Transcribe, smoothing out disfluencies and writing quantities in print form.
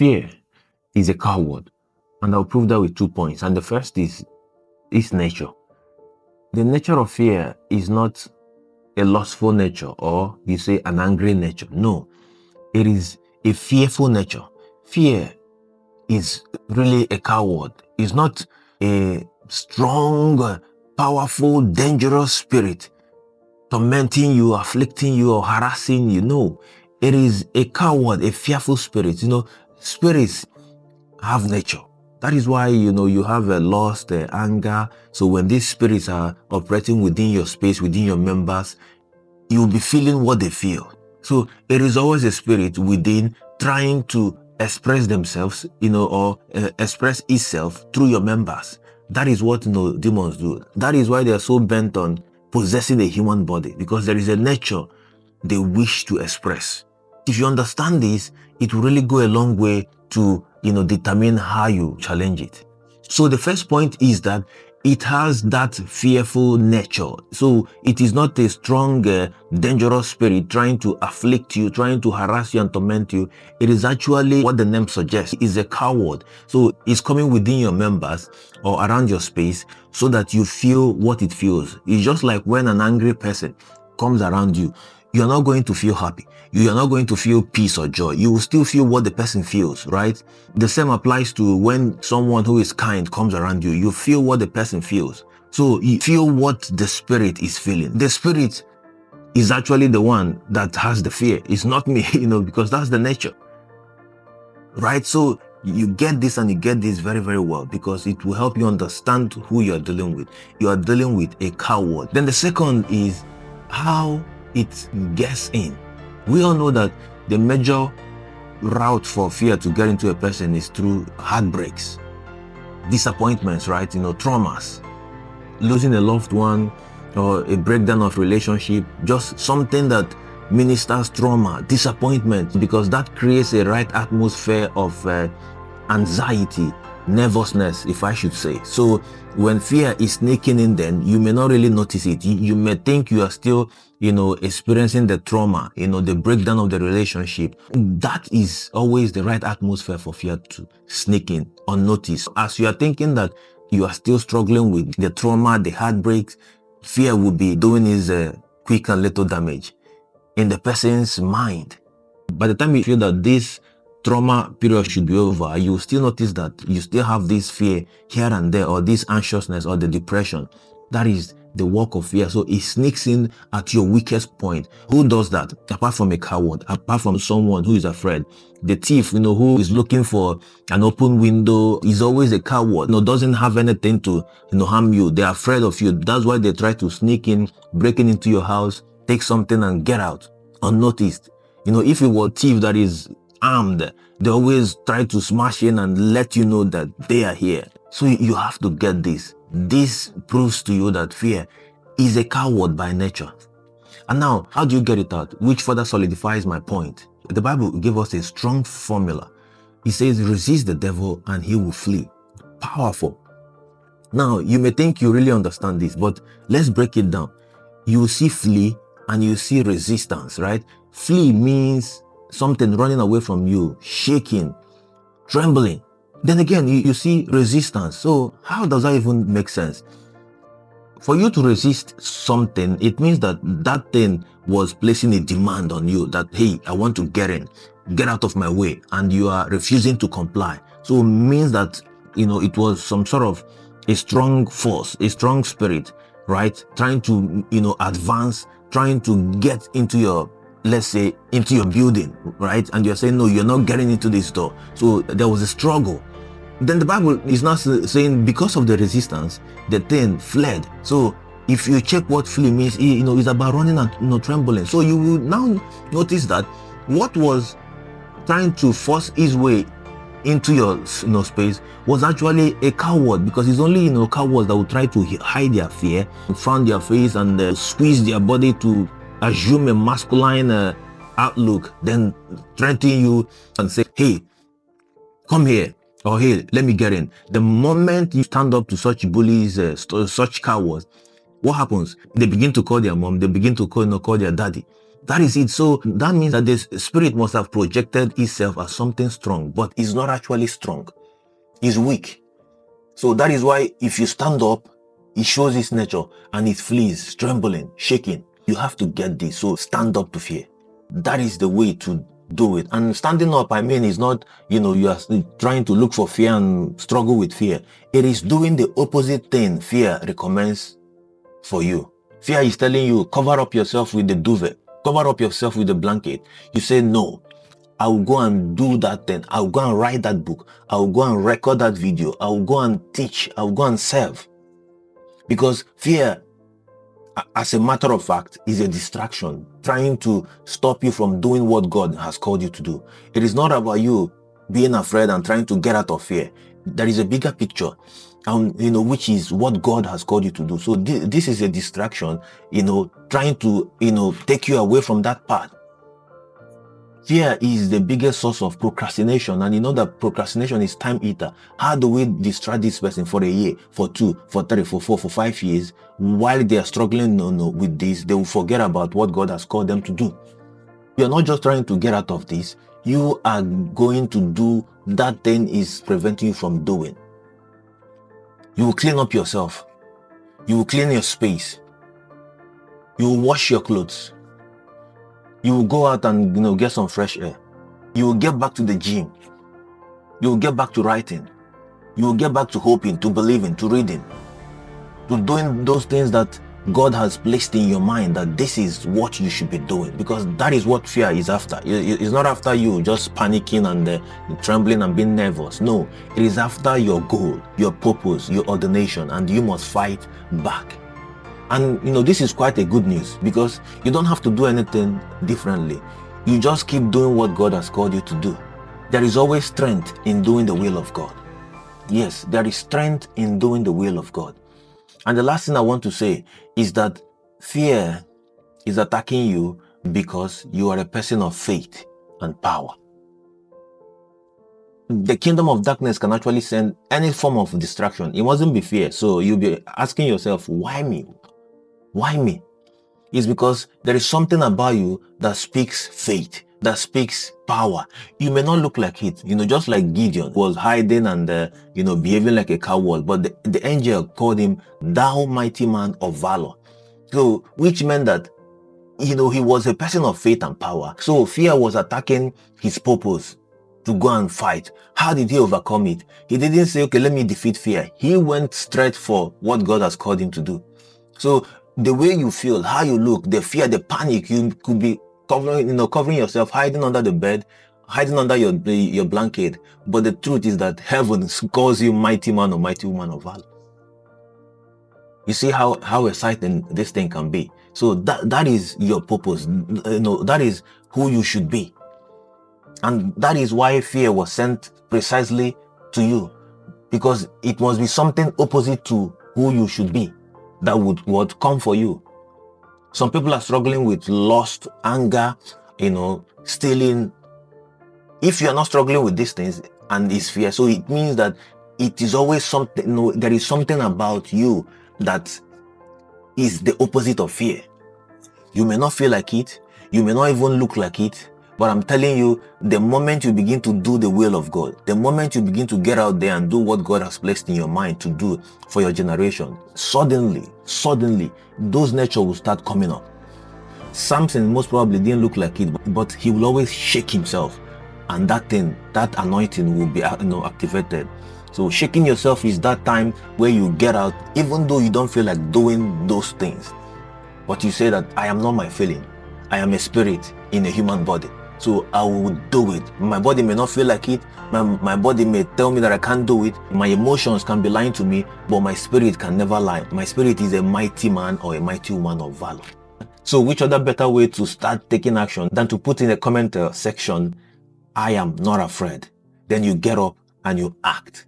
Fear is a coward, and I'll prove that with 2 points. And the first is its nature. The nature of fear is not a lustful nature, or you say an angry nature. No, it is a fearful nature. Fear is really a coward. It's not a strong, powerful, dangerous spirit tormenting you, afflicting you, or harassing you. No, it is a coward, a fearful spirit. Spirits have nature. That is why, you have a lust, anger. So when these spirits are operating within your space, within your members, you'll be feeling what they feel. So it is always a spirit within trying to express themselves, or express itself through your members. That is what, demons do. That is why they are so bent on possessing a human body, because there is a nature they wish to express. If you understand this, it will really go a long way to, determine how you challenge it. So the first point is that it has that fearful nature. So it is not a strong, dangerous spirit trying to afflict you, trying to harass you and torment you. It is actually what the name suggests, is a coward. So it's coming within your members or around your space so that you feel what it feels. It's just like when an angry person comes around you, you're not going to feel happy. You are not going to feel peace or joy. You will still feel what the person feels, right? The same applies to when someone who is kind comes around you. You feel what the person feels. So you feel what the spirit is feeling. The spirit is actually the one that has the fear. It's not me, because that's the nature, right? So you get this and you get this very, very well, because it will help you understand who you're dealing with. You are dealing with a coward. Then the second is how it gets in. We all know that the major route for fear to get into a person is through heartbreaks, disappointments, right? Traumas, losing a loved one, or a breakdown of relationship, just something that ministers trauma, disappointment, because that creates a right atmosphere of anxiety, nervousness, if I should say. So when fear is sneaking in, then you may not really notice it. You may think you are still, experiencing the trauma, the breakdown of the relationship. That is always the right atmosphere for fear to sneak in unnoticed. As you are thinking that you are still struggling with the trauma, the heartbreaks, fear will be doing his quick and little damage in the person's mind. By the time you feel that this trauma period should be over, you will still notice that you still have this fear here and there, or this anxiousness or the depression. That is the work of fear. So it sneaks in at your weakest point. Who does that? Apart from a coward, apart from someone who is afraid. The thief, who is looking for an open window, is always a coward. Doesn't have anything to, harm you. They're afraid of you. That's why they try to sneak in, breaking into your house, take something and get out unnoticed. If it were a thief that is armed, they always try to smash in and let you know that they are here. So you have to get this. This proves to you that fear is a coward by nature. And now, how do you get it out? Which further solidifies my point. The Bible gave us a strong formula. It says, resist the devil and he will flee. Powerful. Now, you may think you really understand this, but let's break it down. You see flee and you see resistance, right? Flee means something running away from you, shaking, trembling. Then again, you see resistance. So how does that even make sense? For you to resist something, it means that that thing was placing a demand on you that, hey, I want to get out of my way, and you are refusing to comply. So it means that, it was some sort of a strong force, a strong spirit, right? Trying to, advance, trying to get into your, let's say, into your building, right? And you're saying, no, you're not getting into this door. So there was a struggle. Then the Bible is not saying because of the resistance, the thing fled. So if you check what flee means, it's about running and trembling. So you will now notice that what was trying to force his way into your space was actually a coward, because it's only cowards that will try to hide their fear, frown their face, and squeeze their body to assume a masculine outlook, then threaten you and say, hey, come here, or hey, let me get in. The moment you stand up to such bullies, such cowards, what happens? They begin to call their mom, they begin to call their daddy. That is it. So that means that the spirit must have projected itself as something strong, but it's not actually strong. It's weak. So that is why if you stand up, it shows its nature and it flees, trembling, shaking. You have to get this. So stand up to fear. That is the way to do it. And standing up, I mean, is not, you are trying to look for fear and struggle with fear. It is doing the opposite thing fear recommends for you. Fear is telling you, cover up yourself with the duvet, cover up yourself with the blanket. You say, no, I will go and do that thing. I will go and write that book. I will go and record that video. I will go and teach. I will go and serve. Because fear, as a matter of fact, is a distraction trying to stop you from doing what God has called you to do. It is not about you being afraid and trying to get out of fear. There is a bigger picture, which is what God has called you to do. So this is a distraction, trying to, take you away from that path. Fear is the biggest source of procrastination, and you know that procrastination is time eater. How do we distract this person for a year, for 2, for 3, for 4, for 5 years, while they are struggling with this? They will forget about what God has called them to do. You're not just trying to get out of this, you are going to do that thing is preventing you from doing. You will clean up yourself. You will clean your space. You will wash your clothes. You will go out and get some fresh air. You will get back to the gym. You will get back to writing. You will get back to hoping, to believing, to reading, to doing those things that God has placed in your mind that this is what you should be doing, because that is what fear is after. It's not after you just panicking and trembling and being nervous. No, it is after your goal, your purpose, your ordination, and you must fight back. And this is quite a good news, because you don't have to do anything differently. You just keep doing what God has called you to do. There is always strength in doing the will of God. Yes, there is strength in doing the will of God. And the last thing I want to say is that fear is attacking you because you are a person of faith and power. The kingdom of darkness can actually send any form of distraction. It mustn't be fear. So you'll be asking yourself, why me? Why me? It's because there is something about you that speaks faith, that speaks power. You may not look like it, just like Gideon was hiding and, behaving like a coward, but the angel called him, thou mighty man of valor. So, which meant that, he was a person of faith and power. So fear was attacking his purpose to go and fight. How did he overcome it? He didn't say, okay, let me defeat fear. He went straight for what God has called him to do. So the way you feel, how you look, the fear, the panic, you could be covering yourself, hiding under the bed, hiding under your blanket. But the truth is that heaven calls you mighty man or mighty woman of valor. You see how exciting this thing can be. So that is your purpose. That is who you should be. And that is why fear was sent precisely to you, because it must be something opposite to who you should be that would come for you. Some people are struggling with lust, anger, stealing. If you are not struggling with these things and it's fear, so it means that it is always something, there is something about you that is the opposite of fear. You may not feel like it, you may not even look like it, but I'm telling you, the moment you begin to do the will of God, the moment you begin to get out there and do what God has placed in your mind to do for your generation, suddenly, those nature will start coming up. Samson most probably didn't look like it, but he will always shake himself, and that anointing will be activated. So shaking yourself is that time where you get out, even though you don't feel like doing those things. But you say that I am not my feeling. I am a spirit in a human body. So I will do it. My body may not feel like it. My body may tell me that I can't do it. My emotions can be lying to me, but my spirit can never lie. My spirit is a mighty man or a mighty woman of valor. So which other better way to start taking action than to put in the comment section, I am not afraid. Then you get up and you act.